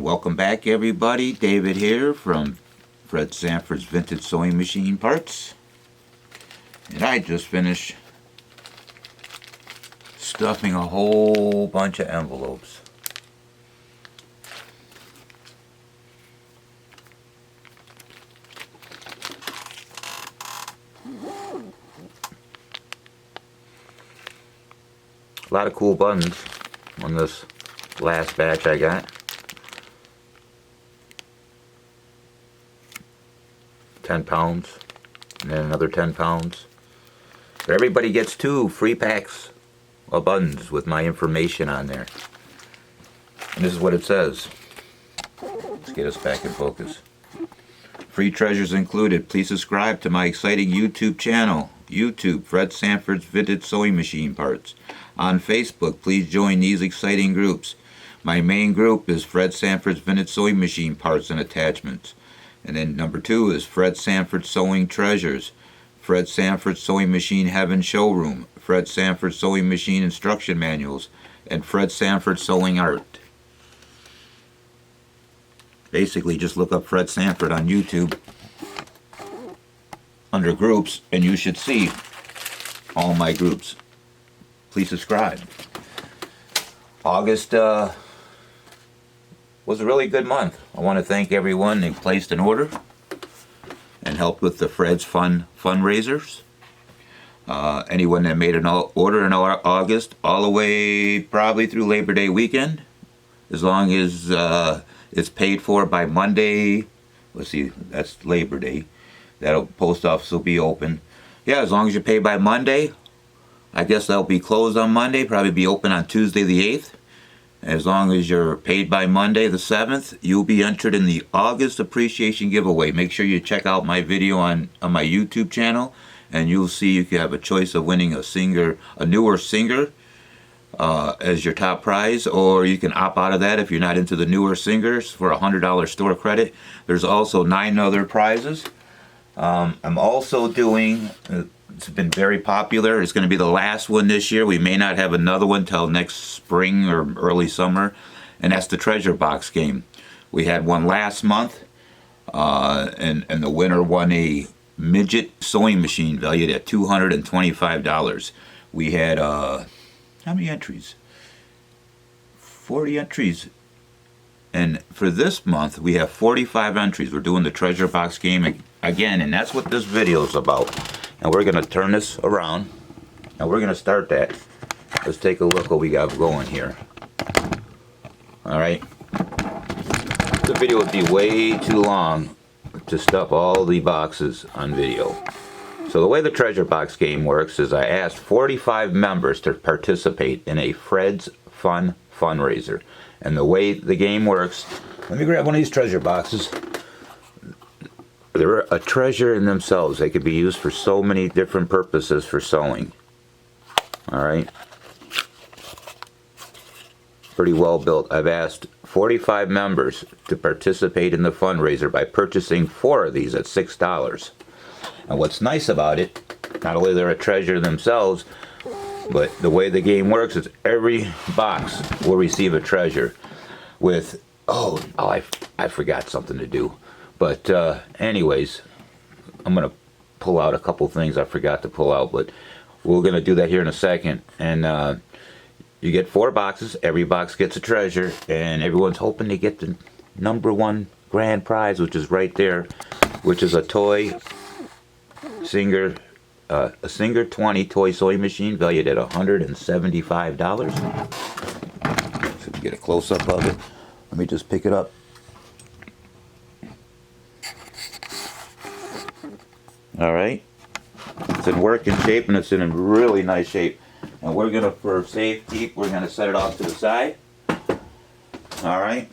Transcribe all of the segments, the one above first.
welcome back everybody. David here from Fred Sanford's Vintage Sewing Machine Parts. And I just finished stuffing a whole bunch of envelopes. A lot of cool buttons on this last batch I got. 10 pounds and then another 10 pounds. But everybody gets 2 free packs of buttons with my information on there. And this is what it says. Let's get us back in focus. Free treasures included. Please subscribe to my exciting YouTube channel. YouTube, Fred Sanford's Vintage Sewing Machine Parts. On Facebook, please join these exciting groups. My main group is Fred Sanford's Vintage Sewing Machine Parts and Attachments. And then number 2 is Fred Sanford Sewing Treasures, Fred Sanford Sewing Machine Heaven Showroom, Fred Sanford Sewing Machine Instruction Manuals, and Fred Sanford Sewing Art. Basically, just look up Fred Sanford on YouTube under groups, and you should see all my groups. Please subscribe. August was a really good month. I want to thank everyone who placed an order and helped with the Fred's fundraisers. Anyone that made an order in August, all the way probably through Labor Day weekend, as long as it's paid for by Monday. Let's see, that's Labor Day. That'll post office will be open. Yeah, as long as you pay by Monday. I guess they'll be closed on Monday, probably be open on Tuesday the 8th. As long as you're paid by Monday the 7th, you'll be entered in the August Appreciation Giveaway. Make sure you check out my video on my YouTube channel, and you'll see you can have a choice of winning a newer singer as your top prize, or you can opt out of that if you're not into the newer singers for a $100 store credit. There's also 9 other prizes. I'm also doing, it's been very popular, it's going to be the last one this year. We may not have another one till next spring or early summer, and that's the treasure box game. We had one last month, and the winner won a midget sewing machine valued at $225. We had, how many entries? 40 entries. And for this month, we have 45 entries. We're doing the treasure box game again, and that's what this video is about. And we're going to turn this around, and we're going to start that. Let's take a look what we got going here. Alright. The video would be way too long to stuff all the boxes on video. So the way the treasure box game works is I asked 45 members to participate in a Fred's Fun fundraiser. And the way the game works, let me grab one of these treasure boxes. They're a treasure in themselves. They could be used for so many different purposes for sewing. Alright. Pretty well built. I've asked 45 members to participate in the fundraiser by purchasing 4 of these at $6. And what's nice about it, not only they're a treasure themselves, but the way the game works is every box will receive a treasure with, I forgot something to do. But anyways, I'm going to pull out a couple things I forgot to pull out, but we're going to do that here in a second. And you get 4 boxes, every box gets a treasure, and everyone's hoping to get the #1 grand prize, which is right there, which is a toy Singer, a Singer 20 toy sewing machine valued at $175. So we can get a close-up of it. Let me just pick it up. Alright. It's in working shape, and it's in a really nice shape. And we're going to, for safety, we're going to set it off to the side. Alright.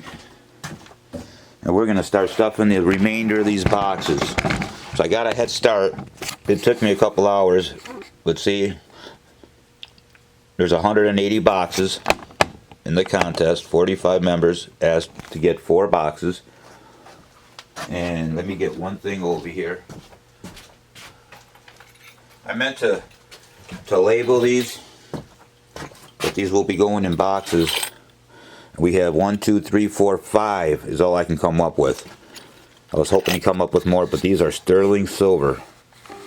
And we're going to start stuffing the remainder of these boxes. So I got a head start. It took me a couple hours. But see, there's 180 boxes in the contest. 45 members asked to get 4 boxes. And let me get one thing over here. I meant to label these, but these will be going in boxes. We have 1, 2, 3, 4, 5 is all I can come up with. I was hoping to come up with more, but these are sterling silver.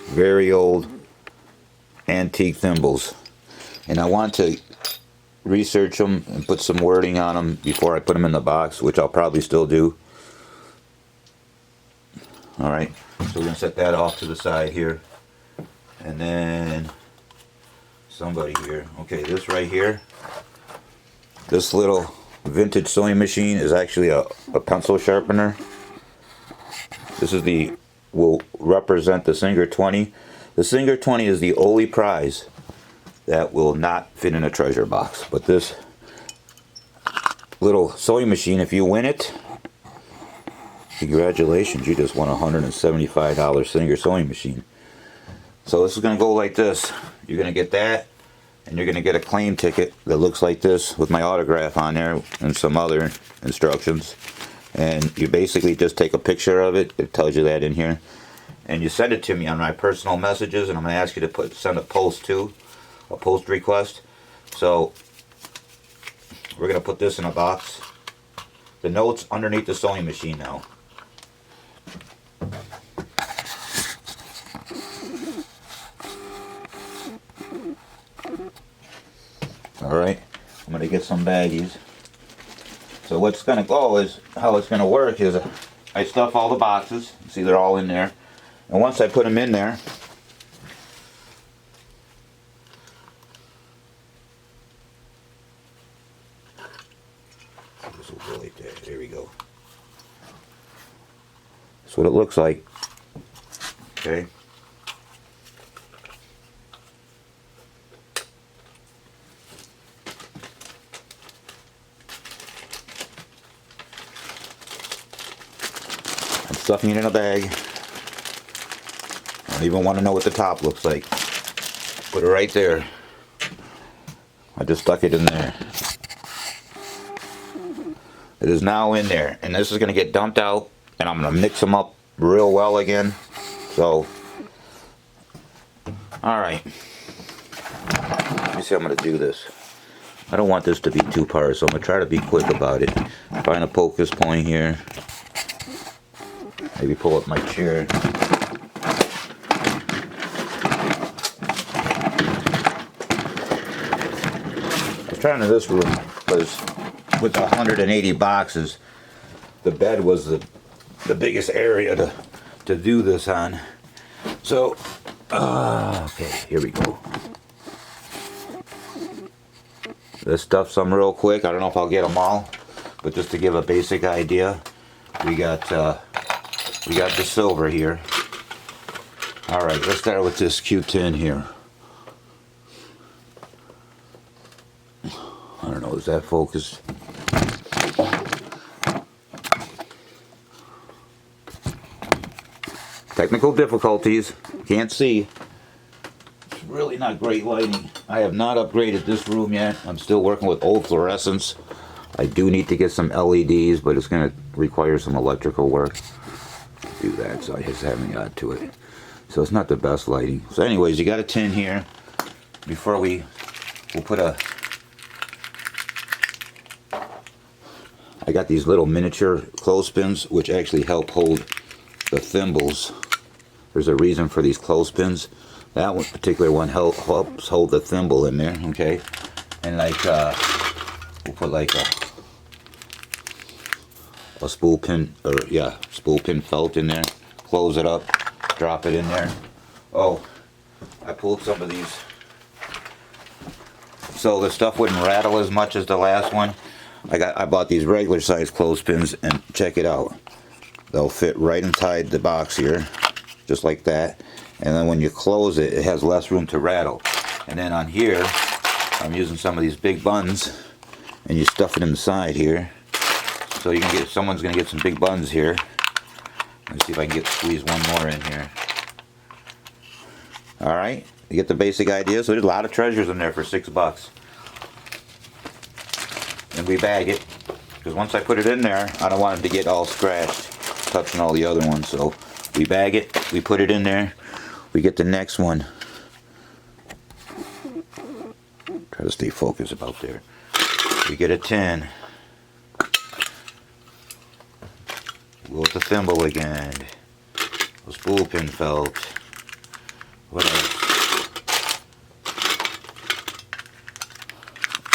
Very old antique thimbles. And I want to research them and put some wording on them before I put them in the box, which I'll probably still do. Alright, so we're going to set that off to the side here. And then somebody here. Okay, this right here. This little vintage sewing machine is actually a pencil sharpener. This is will represent the Singer 20. The Singer 20 is the only prize that will not fit in a treasure box. But this little sewing machine, if you win it, congratulations, you just won a $175 Singer sewing machine. So this is going to go like this. You're going to get that, and you're going to get a claim ticket that looks like this with my autograph on there and some other instructions. And you basically just take a picture of it. It tells you that in here. And you send it to me on my personal messages, and I'm going to ask you to send a post too, a post request. So we're going to put this in a box. The note's underneath the sewing machine now. Alright, I'm going to get some baggies. So what's going to go is, how it's going to work is, I stuff all the boxes. See, they're all in there. And once I put them in there, this will go like that. There we go. That's what it looks like. Okay. I'm stuffing it in a bag. I don't even want to know what the top looks like. Put it right there. I just stuck it in there. It is now in there, and this is going to get dumped out, and I'm going to mix them up real well again. So, alright. Let me see how I'm going to do this. I don't want this to be two parts, so I'm going to try to be quick about it. Find a focus point here. Maybe pull up my chair. I was trying to this room because with 180 boxes, the bed was the biggest area to do this on. So, okay, here we go. Let's stuff some real quick. I don't know if I'll get them all, but just to give a basic idea, we got the silver here. All right, let's start with this Q10 here. I don't know, is that focused? Technical difficulties, can't see. It's really not great lighting. I have not upgraded this room yet. I'm still working with old fluorescents. I do need to get some LEDs, but it's going to require some electrical work to do that, so I just haven't got to it. So it's not the best lighting. So anyways, you got a tin here. Before we'll put I got these little miniature clothespins which actually help hold the thimbles. There's a reason for these clothespins. That one particular one helps hold the thimble in there, okay? And like we'll put like a spool pin, or yeah, spool pin felt in there. Close it up, drop it in there. Oh, I pulled some of these so the stuff wouldn't rattle as much as the last one. I bought these regular size clothespins, and check it out. They'll fit right inside the box here, just like that. And then when you close it, it has less room to rattle. And then on here, I'm using some of these big buns, and you stuff it inside here. So you can get, someone's gonna get some big buns here. Let's see if I can squeeze one more in here. All right, you get the basic idea. So there's a lot of treasures in there for $6. And we bag it, because once I put it in there, I don't want it to get all scratched, touching all the other ones. So we bag it, we put it in there, we get the next one. Try to stay focused about there. We get a tin. Go with the thimble again. A spool pin felt. What else?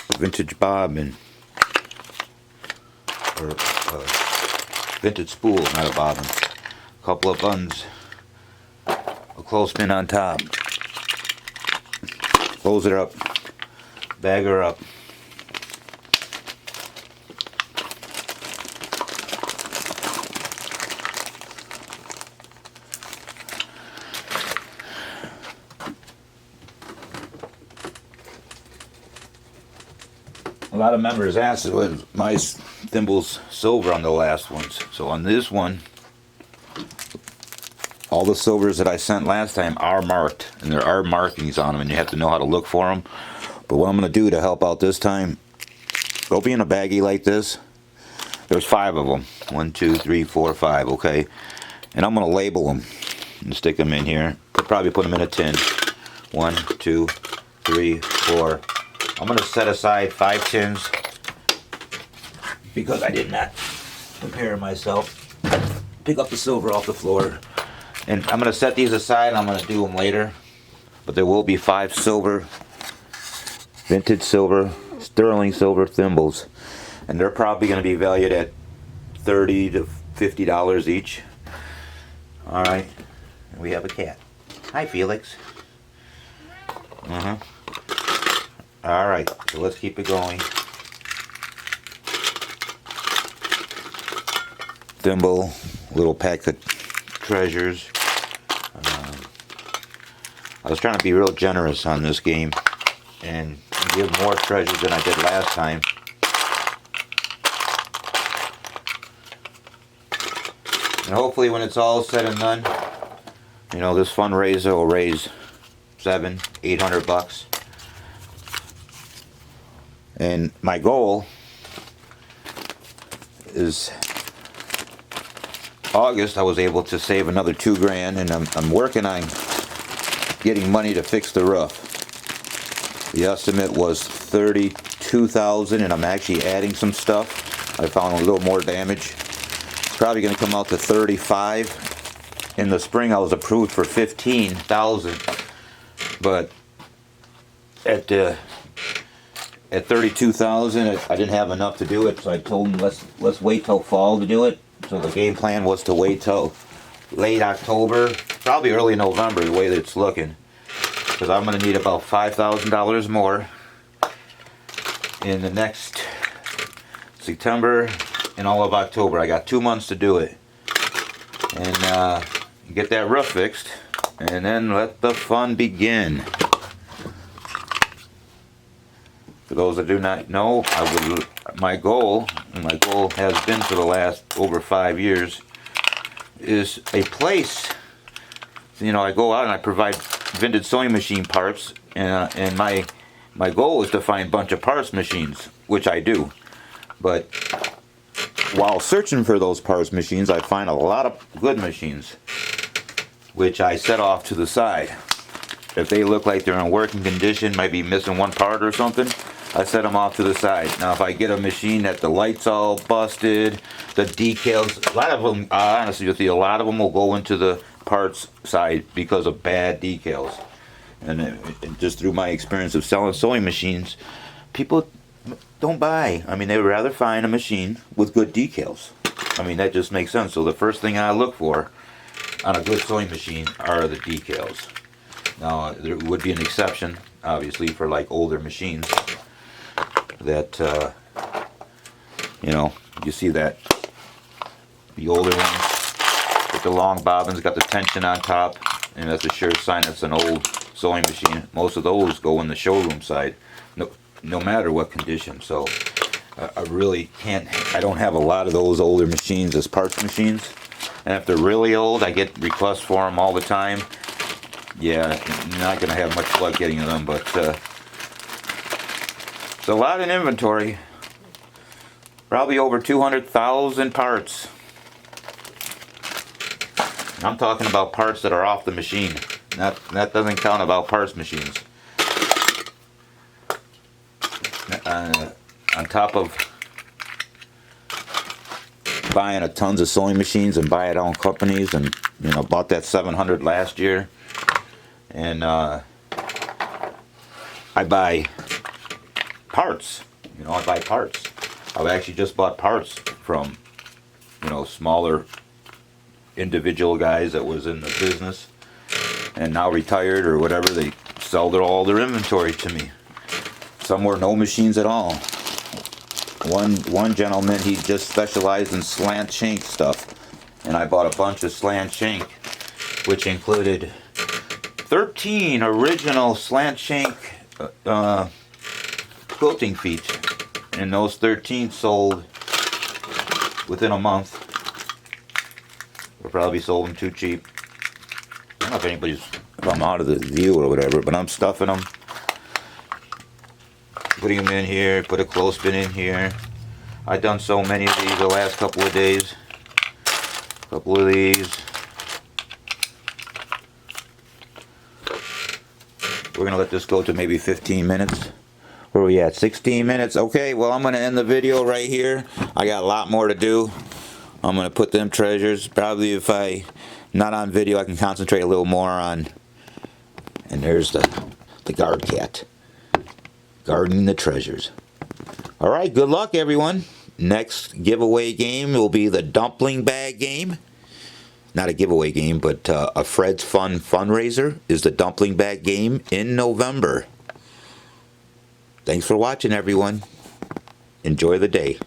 A vintage bobbin. Or vintage spool, not a bobbin. A couple of buns. A clothespin on top. Close it up. Bag her up. A lot of members asked, was my thimbles silver on the last ones. So on this one, all the silvers that I sent last time are marked, and there are markings on them, and you have to know how to look for them. But what I'm going to do to help out this time, they'll be in a baggie like this. There's 5 of them. 1, 2, 3, 4, 5, okay? And I'm going to label them and stick them in here. I'll probably put them in a tin. 1, 2, 3, 4. I'm going to set aside 5 tins because I did not prepare myself. Pick up the silver off the floor. And I'm going to set these aside. I'm going to do them later. But there will be 5 silver, vintage silver, sterling silver thimbles. And they're probably going to be valued at $30 to $50 each. Alright. And we have a cat. Hi, Felix. Alright, so let's keep it going. Thimble, little pack of treasures. I was trying to be real generous on this game and give more treasures than I did last time. And hopefully when it's all said and done, you know, this fundraiser will raise $700-800. And my goal is August I was able to save another $2,000, and I'm working on getting money to fix the roof. The estimate was $32,000, and I'm actually adding some stuff. I found a little more damage. It's probably going to come out to $35,000. In the spring I was approved for $15,000, but at $32,000 I didn't have enough to do it, so I told them let's wait till fall to do it. So the game plan was to wait till late October, probably early November, the way that it's looking, because I'm going to need about $5,000 more in the next September and all of October. I got 2 months to do it, and get that roof fixed, and then let the fun begin. For those that do not know, my goal has been for the last over 5 years, is a place. You know, I go out and I provide vintage sewing machine parts, and my goal is to find a bunch of parts machines, which I do. But while searching for those parts machines, I find a lot of good machines, which I set off to the side. If they look like they're in working condition, might be missing one part or something, I set them off to the side. Now if I get a machine that the light's all busted, the decals, a lot of them, honestly with you, a lot of them will go into the parts side because of bad decals. And just through my experience of selling sewing machines, people don't buy. I mean, they would rather find a machine with good decals. I mean, that just makes sense. So the first thing I look for on a good sewing machine are the decals. Now, there would be an exception, obviously, for like older machines that, you know, you see that the older ones with the long bobbins got the tension on top, and that's a sure sign it's an old sewing machine. Most of those go in the showroom side, no matter what condition. So I really can't, I don't have a lot of those older machines as parts machines. And if they're really old, I get requests for them all the time. Yeah, not going to have much luck getting them, but it's a lot in inventory. Probably over 200,000 parts. I'm talking about parts that are off the machine. That doesn't count about parts machines. On top of buying a tons of sewing machines and buy it on companies, and you know, bought that 700 last year, and I buy parts. You know, I buy parts. I've actually just bought parts from, you know, smaller individual guys that was in the business and now retired or whatever. They sell all their inventory to me. Some were no machines at all. One gentleman, he just specialized in slant shank stuff, and I bought a bunch of slant shank, which included 13 original slant shank quilting feet, and those 13 sold within a month. We'll probably sold them too cheap. I don't know if anybody's come out of the view or whatever, but I'm stuffing them, putting them in here, put a clothespin in here. I've done so many of these the last couple of days. A couple of these. We're going to let this go to maybe 15 minutes. Where are we at? 16 minutes. Okay, well, I'm going to end the video right here. I got a lot more to do. I'm going to put them treasures. Probably if I not on video, I can concentrate a little more on. And there's the guard cat. Guarding the treasures. All right, good luck, everyone. Next giveaway game will be the dumpling bag game. Not a giveaway game, but a Fred's Fun fundraiser is the dumpling bag game in November. Thanks for watching, everyone. Enjoy the day.